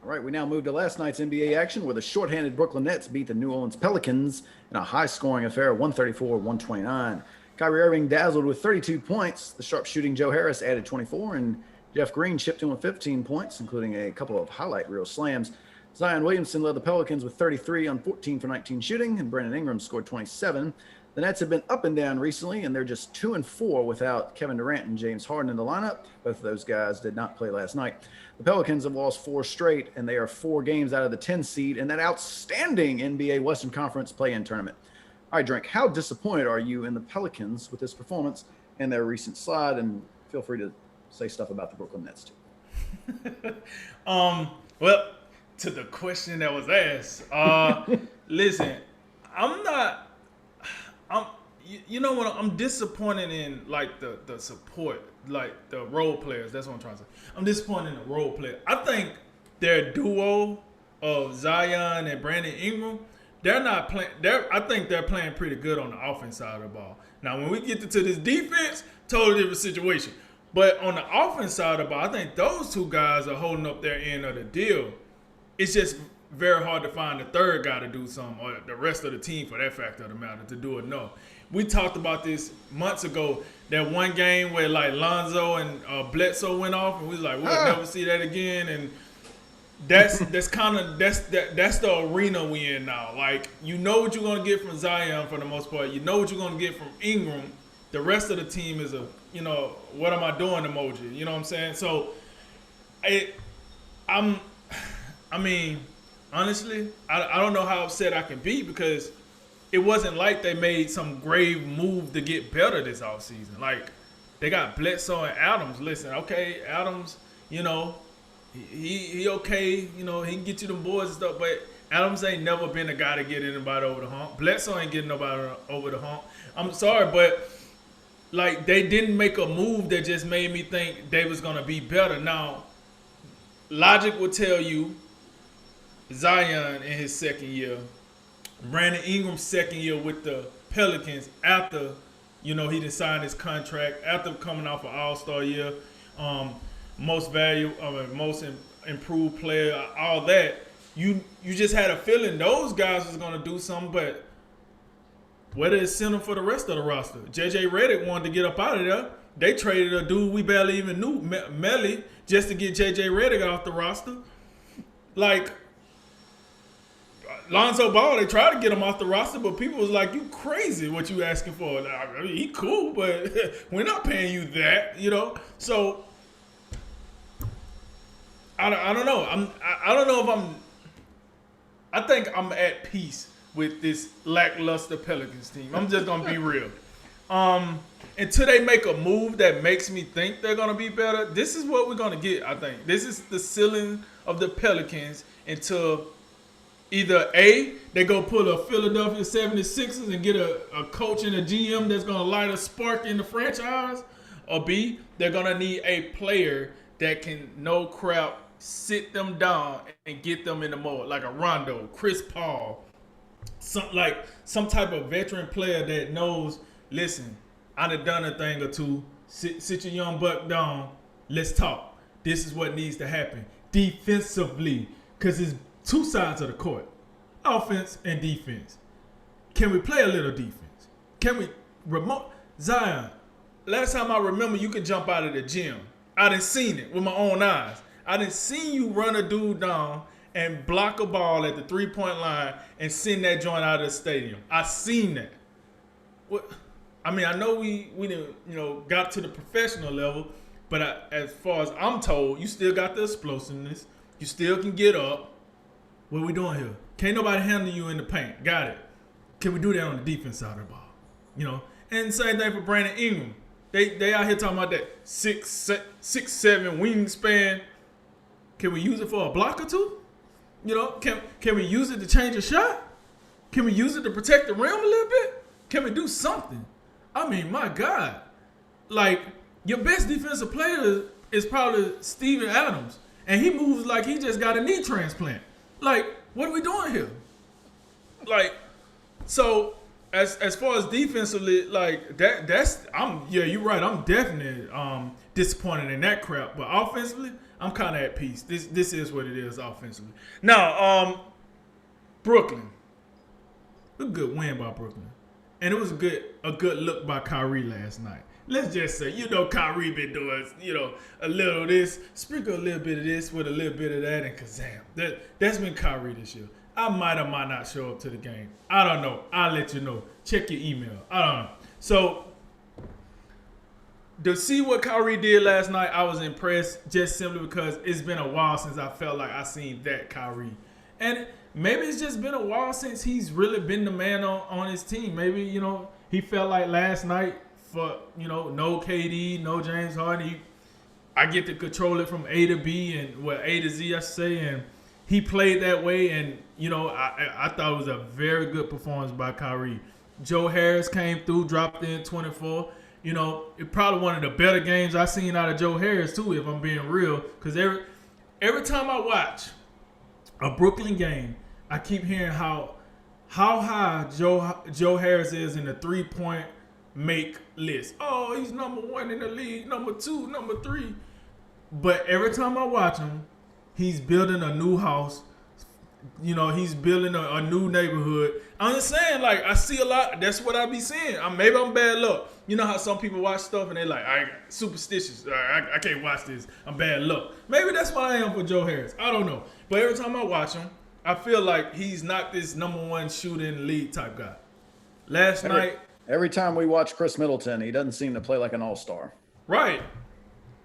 All right, we now move to last night's NBA action where the shorthanded Brooklyn Nets beat the New Orleans Pelicans in a high scoring affair 134-129. Kyrie Irving dazzled with 32 points. The sharpshooting Joe Harris added 24, and Jeff Green chipped in with 15 points, including a couple of highlight reel slams. Zion Williamson led the Pelicans with 33 on 14 for 19 shooting, and Brandon Ingram scored 27. The Nets have been up and down recently, and they're just 2-4 without Kevin Durant and James Harden in the lineup. Both of those guys did not play last night. The Pelicans have lost 4 straight, and they are 4 games out of the 10 seed in that outstanding NBA Western Conference play-in tournament. All right, Drink, how disappointed are you in the Pelicans with this performance and their recent slide? And feel free to say stuff about the Brooklyn Nets too. Well, to the question that was asked, listen, I'm not. You know what? I'm disappointed in like the support, like the role players. That's what I'm trying to say. I'm disappointed in the role player. I think their duo of Zion and Brandon Ingram, they're not playing. I think they're playing pretty good on the offense side of the ball. Now, when we get to this defense, totally different situation. But on the offense side of the ball, I think those two guys are holding up their end of the deal. It's just very hard to find the third guy to do something, or the rest of the team, for that fact of the matter, to do it. No, we talked about this months ago. That one game where like Lonzo and Bledsoe went off, and we was like, we'll never see that again. And that's the arena we in now. Like, you know what you're gonna get from Zion for the most part. You know what you're gonna get from Ingram. The rest of the team is a, what am I doing emoji. You know what I'm saying? So, honestly, I don't know how upset I can be, because it wasn't like they made some grave move to get better this offseason. Like, they got Bledsoe and Adams. Listen, okay, Adams, he okay, he can get you them boards and stuff, but Adams ain't never been a guy to get anybody over the hump. Bledsoe ain't getting nobody over the hump. I'm sorry, but like, they didn't make a move that just made me think they was gonna be better. Now, logic would tell you Zion in his second year, Brandon Ingram's second year with the Pelicans after, he done signed his contract, after coming off an All-Star year, most improved player, all that. You just had a feeling those guys was gonna do something, but where is center for the rest of the roster? J.J. Redick wanted to get up out of there. They traded a dude we barely even knew, Melly, just to get J.J. Redick off the roster. Like, Lonzo Ball, they tried to get him off the roster, but people was like, you crazy what you asking for. I mean, he cool, but we're not paying you that, So, I don't know. I don't know if I think I'm at peace with this lackluster Pelicans team. I'm just going to be real. Until they make a move that makes me think they're going to be better, this is what we're going to get, I think. This is the ceiling of the Pelicans until either A, they go pull a Philadelphia 76ers and get a coach and a GM that's going to light a spark in the franchise, or B, they're going to need a player that can, no crap, sit them down and get them in the mode, like a Rondo, Chris Paul, some type of veteran player that knows, listen, I done a thing or two. Sit your young buck down. Let's talk. This is what needs to happen defensively, because it's two sides of the court, offense and defense. Can we play a little defense? Can we remote Zion? Last time I remember, you could jump out of the gym. I done seen it with my own eyes. I done seen you run a dude down and block a ball at the 3-point line and send that joint out of the stadium. I seen that. What? I mean, I know we didn't, got to the professional level, but as far as I'm told, you still got the explosiveness. You still can get up. What are we doing here? Can't nobody handle you in the paint. Got it. Can we do that on the defense side of the ball? And same thing for Brandon Ingram. They out here talking about that 6'7" wingspan. Can we use it for a block or two? Can we use it to change a shot? Can we use it to protect the rim a little bit? Can we do something? I mean, my God. Like, your best defensive player is probably Steven Adams. And he moves like he just got a knee transplant. Like, what are we doing here? Like, so as far as defensively, like you're right. I'm definitely disappointed in that crap. But offensively, I'm kind of at peace. This is what it is offensively. Now, Brooklyn, a good win by Brooklyn, and it was a good look by Kyrie last night. Let's just say, Kyrie been doing, a little of this, sprinkle a little bit of this with a little bit of that, and kazam. That's been Kyrie this year. I might or might not show up to the game. I don't know. I'll let you know. Check your email. I don't know. So, to see what Kyrie did last night, I was impressed just simply because it's been a while since I felt like I seen that Kyrie. And maybe it's just been a while since he's really been the man on his team. Maybe, he felt like last night for, no KD, no James Harden. I get to control it from A to B and, A to Z, I should say. And he played that way. And, I thought it was a very good performance by Kyrie. Joe Harris came through, dropped in 24. It probably one of the better games I've seen out of Joe Harris, too, if I'm being real. Because every time I watch a Brooklyn game, I keep hearing how high Joe Harris is in the three-point make list. Oh, he's number 1 in the league, number 2, number 3. But every time I watch him, he's building a new house. He's building a new neighborhood. I'm just saying, like, I see a lot. That's what I be seeing. Maybe I'm bad luck. You know how some people watch stuff and they're like, I superstitious. I can't watch this. I'm bad luck. Maybe that's what I am for Joe Harris. I don't know. But every time I watch him, I feel like he's not this number 1 shooter in the league type guy. Last night. Every time we watch Chris Middleton, he doesn't seem to play like an all-star. Right.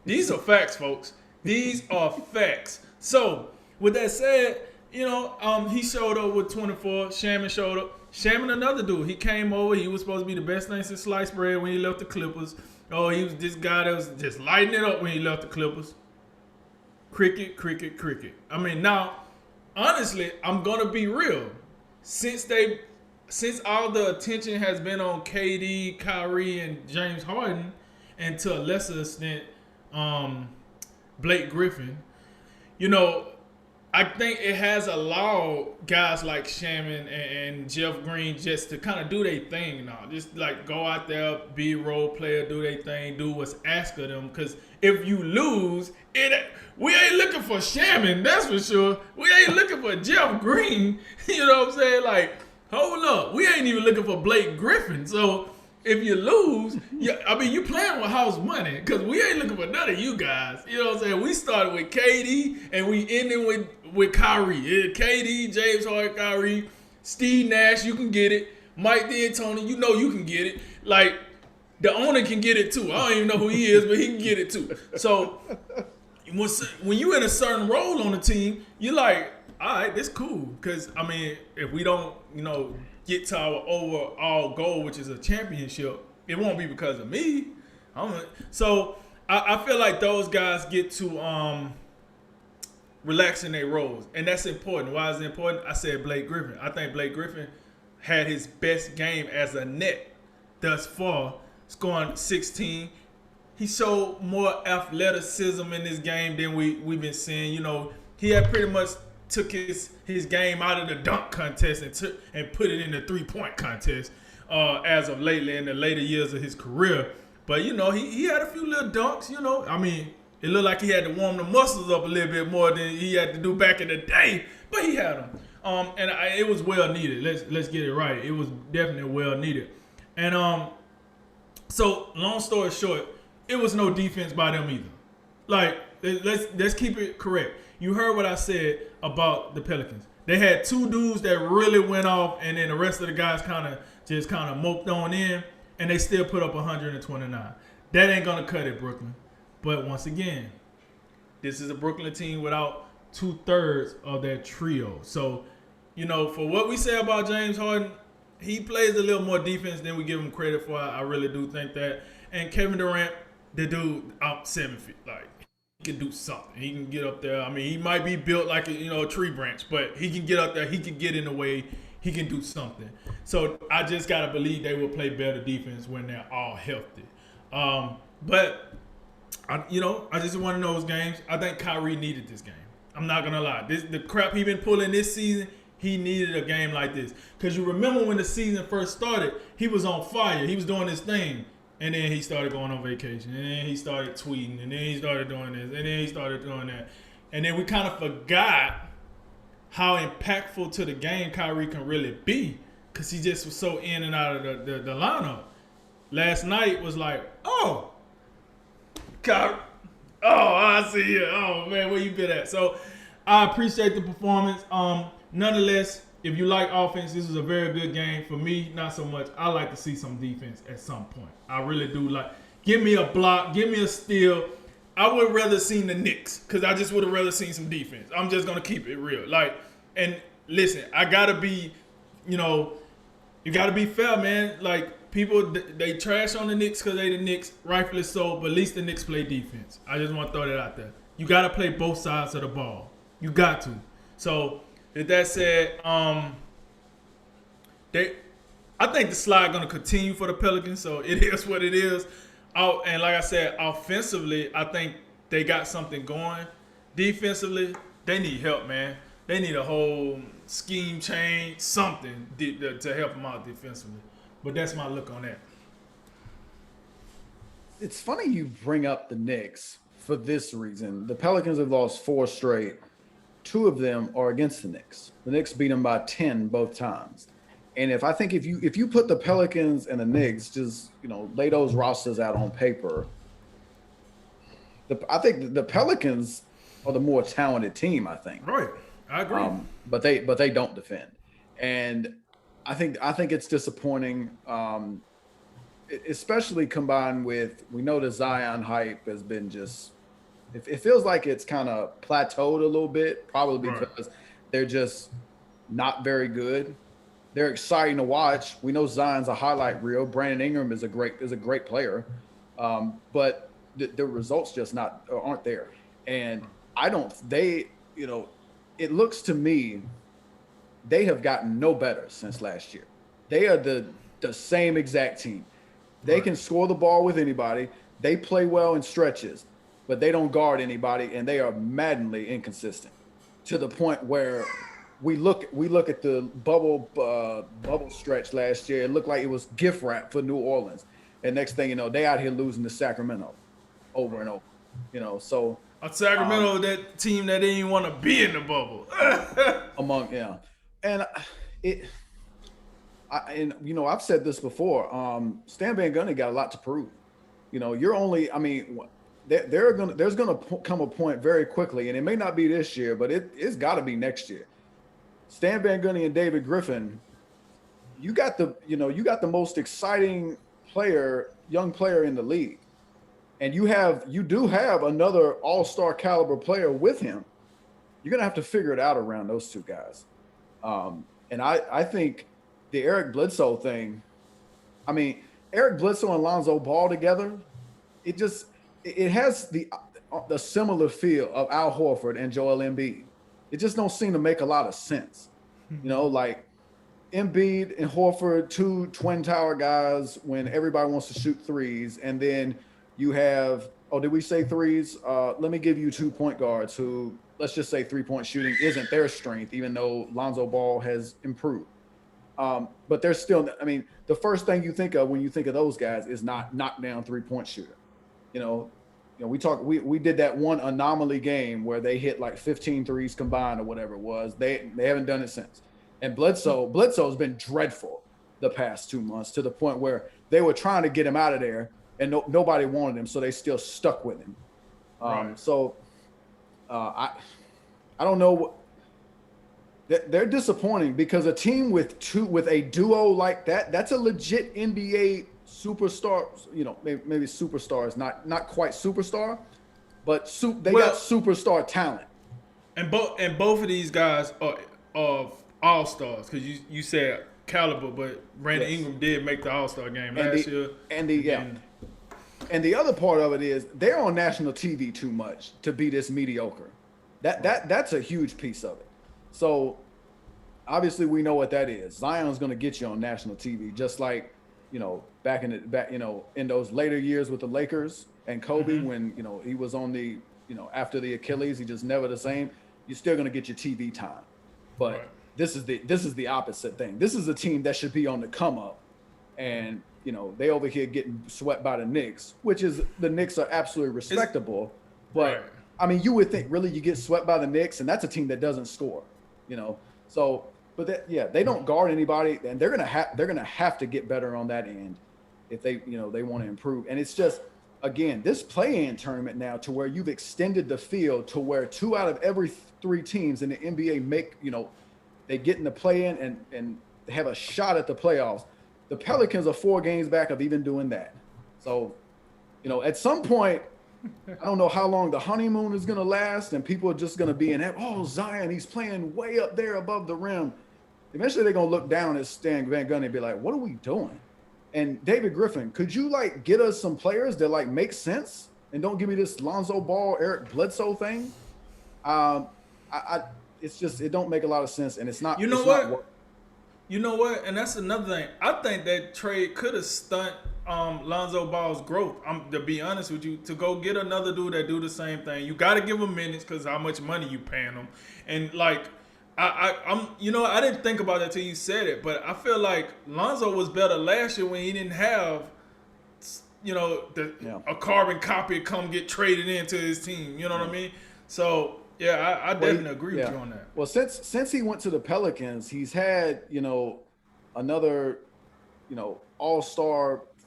These are facts, folks. These are facts. So, with that said, he showed up with 24. Shaman showed up. Shaman, another dude. He came over. He was supposed to be the best thing since sliced bread when he left the Clippers. Oh, he was this guy that was just lighting it up when he left the Clippers. Cricket. Now, honestly, I'm gonna be real. Since all the attention has been on KD, Kyrie, and James Harden, and to a lesser extent, Blake Griffin, I think it has allowed guys like Shaman and Jeff Green just to kind of do their thing now. Just like go out there, be a role player, do their thing, do what's asked of them. Because if you lose, we ain't looking for Shaman, that's for sure. We ain't looking for Jeff Green. You know what I'm saying? Like, hold up. We ain't even looking for Blake Griffin. So if you lose, you playing with house money because we ain't looking for none of you guys. You know what I'm saying? We started with KD and we ended with Kyrie. KD, James Harden, Kyrie, Steve Nash, you can get it. Mike D'Antoni, you can get it. Like, the owner can get it too. I don't even know who he is, but he can get it too. So when you in a certain role on the team, you're like, all right, this cool. Because, if we don't, get to our overall goal, which is a championship, it won't be because of me. So I feel like those guys get to relax in their roles, and that's important. Why is it important? I said Blake Griffin. I think Blake Griffin had his best game as a net thus far, scoring 16. He showed more athleticism in this game than we've been seeing. He had pretty much took his game out of the dunk contest and put it in the 3-point contest as of lately in the later years of his career. But, he had a few little dunks, It looked like he had to warm the muscles up a little bit more than he had to do back in the day. But he had them. It was well needed. Let's get it right. It was definitely well needed. And so, long story short, it was no defense by them either. Like, let's keep it correct. You heard what I said about the Pelicans. They had 2 dudes that really went off, and then the rest of the guys kind of moped on in, and they still put up 129. That ain't gonna cut it, Brooklyn. But once again, this is a Brooklyn team without 2/3 of their trio. So, for what we say about James Harden, he plays a little more defense than we give him credit for. I really do think that. And Kevin Durant, the dude out 7 feet, like, he can do something. He can get up there. He might be built like a tree branch, but he can get up there. He can get in the way. He can do something. So I just gotta believe they will play better defense when they're all healthy. But I just want to know those games. I think Kyrie needed this game. I'm not gonna lie. The crap he been pulling this season, he needed a game like this. Because you remember when the season first started, he was on fire. He was doing his thing. And then he started going on vacation. And then he started tweeting. And then he started doing this. And then he started doing that. And then we kind of forgot how impactful to the game Kyrie can really be. Because he just was so in and out of the lineup. Last night was like, oh, Kyrie. Oh, I see you. Oh, man, where you been at? So I appreciate the performance. Nonetheless, if you like offense, this is a very good game. For me, not so much. I like to see some defense at some point. I really do. Like, give me a block, give me a steal. I would rather seen the Knicks because I just would have rather seen some defense. I'm just gonna keep it real. Like, and listen, I gotta be, you gotta be fair, man. Like, people they trash on the Knicks because they the Knicks, rightfully so. But at least the Knicks play defense. I just want to throw that out there. You gotta play both sides of the ball. You got to. So. With that said, I think the slide going to continue for the Pelicans, so it is what it is. And like I said, offensively, I think they got something going. Defensively, they need help, man. They need a whole scheme change, something to help them out defensively. But that's my look on that. It's funny you bring up the Knicks for this reason. The Pelicans have lost 4 straight. 2 of them are against the Knicks. The Knicks beat them by 10 both times. And if you put the Pelicans and the Knicks, just lay those rosters out on paper, I think the Pelicans are the more talented team. I think. Right, I agree. But they don't defend, and I think it's disappointing, especially combined with we know the Zion hype has been just. It feels like it's kind of plateaued a little bit, probably because they're just not very good. They're exciting to watch. We know Zion's a highlight reel. Brandon Ingram is a great player, but the results just aren't there. And it looks to me they have gotten no better since last year. They are the same exact team. They can score the ball with anybody. They play well in stretches. But they don't guard anybody, and they are maddeningly inconsistent to the point where we look at the bubble stretch last year. It looked like it was gift wrap for New Orleans, and next thing you know, they out here losing to Sacramento over and over. So Sacramento, that team that didn't even want to be in the bubble. I've said this before. Stan Van Gundy got a lot to prove. There's gonna come a point very quickly, and it may not be this year, but it's got to be next year. Stan Van Gundy and David Griffin, you got the most exciting young player in the league, and you do have another all-star caliber player with him. You're gonna have to figure it out around those 2 guys, and I think the Eric Bledsoe thing. I mean, Eric Bledsoe and Lonzo Ball together, it has the similar feel of Al Horford and Joel Embiid. It just don't seem to make a lot of sense. Like Embiid and Horford, 2 twin tower guys when everybody wants to shoot threes. And then you have, did we say threes? Let me give you 2 point guards who, let's just say 3-point shooting isn't their strength, even though Lonzo Ball has improved. But they're still, the first thing you think of when you think of those guys is not knockdown 3-point shooter. We did that one anomaly game where they hit like 15 threes combined or whatever it was. They haven't done it since. And Bledsoe's been dreadful the past 2 months to the point where they were trying to get him out of there and nobody wanted him, so they still stuck with him. Right. So I don't know. They're disappointing because a team with a duo like that's a legit NBA superstar, maybe superstars, not quite superstar, but got superstar talent. And both of these guys are all stars because you said caliber, but Brandon Ingram did make the All-Star game last year. And the other part of it is they're on national TV too much to be this mediocre. That's a huge piece of it. So obviously we know what that is. Zion's going to get you on national TV, just like back in those later years with the Lakers and Kobe, when he was on the after the Achilles, he just never the same. You're still going to get your TV time, but this is the opposite thing. This is a team that should be on the come up, and they over here getting swept by the Knicks, which is the Knicks are absolutely respectable. But right. I mean, you would think really you get swept by the Knicks, and that's a team that doesn't score, So, but they don't guard anybody, and they're gonna have to get better on that end if they want to improve. And it's just again this play-in tournament now to where you've extended the field to where 2 out of every 3 teams in the NBA they get in the play-in and have a shot at the playoffs. The Pelicans are 4 games back of even doing that. So, at some point, I don't know how long the honeymoon is going to last, and people are just going to be in that, oh, Zion, he's playing way up there above the rim. Eventually, they're going to look down at Stan Van Gundy and be like, what are we doing? And David Griffin, could you, get us some players that, make sense and don't give me this Lonzo Ball, Eric Bledsoe thing? It's just it don't make a lot of sense, and it's not. You know what? You know what? And that's another thing. I think that trade could have stunt Lonzo Ball's growth. To be honest with you, to go get another dude that do the same thing, you got to give him minutes because how much money you paying him. And I didn't think about that till you said it, but I feel like Lonzo was better last year when he didn't have, a carbon copy come get traded into his team. You know what I mean? So. Yeah, I definitely agree with you on that. Well, since he went to the Pelicans, he's had, another,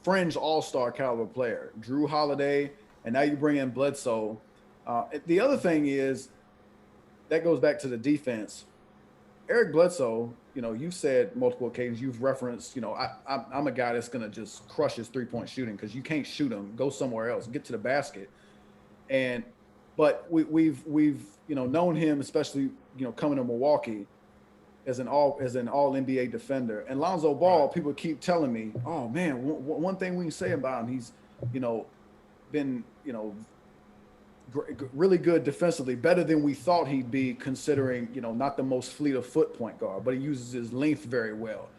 fringe all-star caliber player, Drew Holiday, and now you bring in Bledsoe. The other thing is, that goes back to the defense. Eric Bledsoe, you've said multiple occasions, you've referenced, I'm a guy that's going to just crush his three-point shooting because you can't shoot him, go somewhere else, get to the basket. But we've known him, especially coming to Milwaukee, as an all NBA defender. And Lonzo Ball, people keep telling me, oh man, one thing we can say about him, he's been really good defensively, better than we thought he'd be, considering not the most fleet of foot point guard, but he uses his length very well.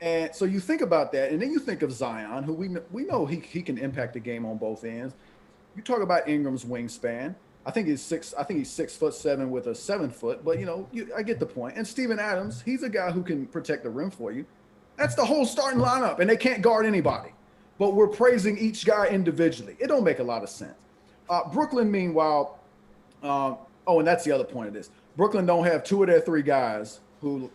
And so you think about that, and then you think of Zion, who we know he can impact the game on both ends. You talk about Ingram's wingspan. I think he's 6'7" with a 7 foot, but I get the point. And Steven Adams, he's a guy who can protect the rim for you. That's the whole starting lineup, and they can't guard anybody. But we're praising each guy individually. It don't make a lot of sense. Brooklyn, meanwhile, and that's the other point of this. Brooklyn don't have 2 of their 3 guys who,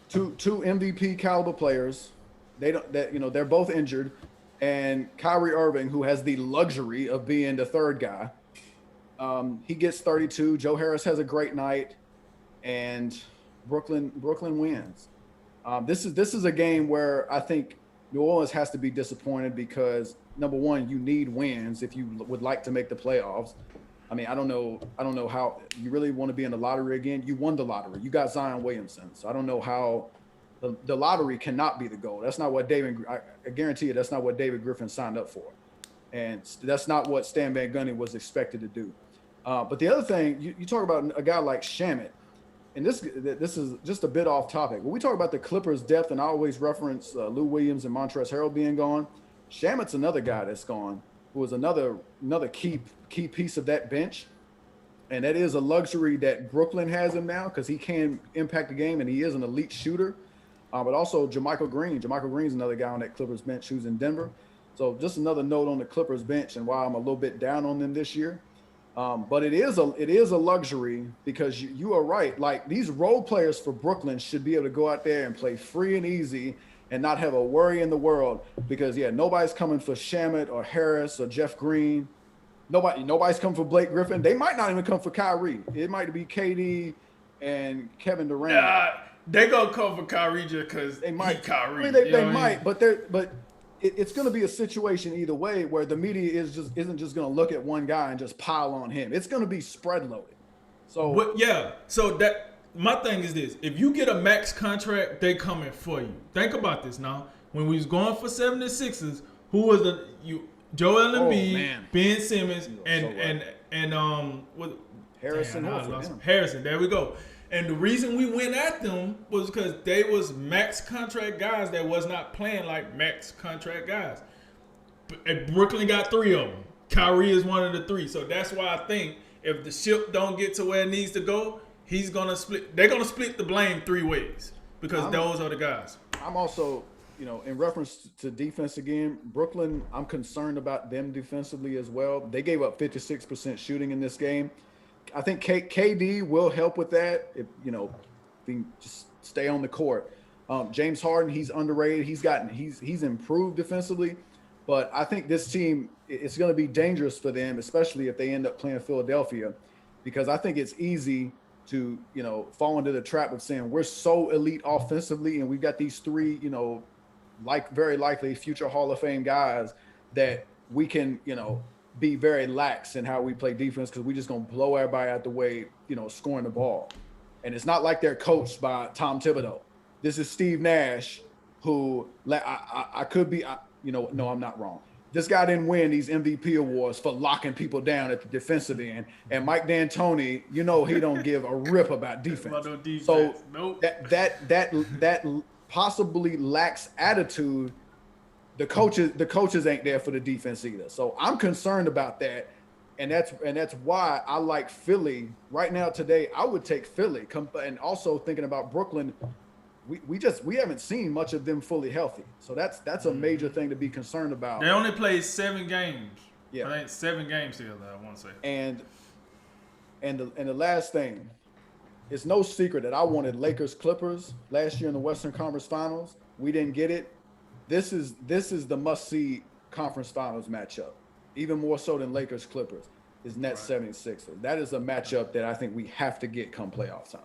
two MVP caliber players. They're both injured. And Kyrie Irving, who has the luxury of being the 3rd guy, he gets 32. Joe Harris has a great night, and Brooklyn wins. This is a game where I think New Orleans has to be disappointed because, number one, you need wins if you would like to make the playoffs. I mean, I don't know how you really want to be in the lottery again. You won the lottery. You got Zion Williamson, so I don't know how. The lottery cannot be the goal. That's not what I guarantee you, that's not what David Griffin signed up for. And that's not what Stan Van Gundy was expected to do. But the other thing, you talk about a guy like Shamet, and this is just a bit off topic. When we talk about the Clippers' depth, and I always reference Lou Williams and Montrezl Harrell being gone, Shamet's another guy that's gone, who is another key piece of that bench. And that is a luxury that Brooklyn has him now because he can impact the game, and he is an elite shooter. But also JaMychal Green. JaMychal Green's another guy on that Clippers bench who's in Denver. So just another note on the Clippers bench and why I'm a little bit down on them this year. But it is a luxury because you are right. Like, these role players for Brooklyn should be able to go out there and play free and easy and not have a worry in the world because, nobody's coming for Shamet or Harris or Jeff Green. Nobody's coming for Blake Griffin. They might not even come for Kyrie. It might be KD and Kevin Durant. They gonna come for Kyrie just because they might. Kyrie. I mean, they might, but it's going to be a situation either way where the media isn't just going to look at one guy and just pile on him. It's going to be spread loaded. So So that my thing is this: if you get a max contract, they coming for you. Think about this now. When we was going for 76ers, who was Joel Embiid, Ben Simmons, and Harrison. Harrison. There we go. And the reason we went at them was because they was max contract guys that was not playing like max contract guys. And Brooklyn got 3 of them. Kyrie is one of the 3. So that's why I think if the ship don't get to where it needs to go, they're gonna split the blame 3 ways because those are the guys. I'm also, in reference to defense again, Brooklyn, I'm concerned about them defensively as well. They gave up 56% shooting in this game. I think KD will help with that if, they just stay on the court. James Harden, he's underrated. He's improved defensively, but I think this team it's going to be dangerous for them, especially if they end up playing Philadelphia, because I think it's easy to fall into the trap of saying we're so elite offensively and we've got these three like very likely future Hall of Fame guys that we can be very lax in how we play defense because we're just gonna blow everybody out the way scoring the ball. And it's not like they're coached by Tom Thibodeau. This is Steve Nash, who I could be no, I'm not wrong. This guy didn't win these MVP awards for locking people down at the defensive end. And Mike D'Antoni, he don't give a rip about defense. About no defense. So nope. that possibly lacks attitude. The coaches ain't there for the defense either. So I'm concerned about that. And that's why I like Philly right now today. I would take Philly. And also thinking about Brooklyn, we haven't seen much of them fully healthy. So that's a major thing to be concerned about. They only played 7 games. Yeah. I think 7 games together, I want to say. And the last thing, it's no secret that I wanted Lakers Clippers last year in the Western Conference Finals. We didn't get it. This is the must-see conference finals matchup, even more so than Lakers Clippers, is Nets 76ers. That is a matchup that I think we have to get come playoff time.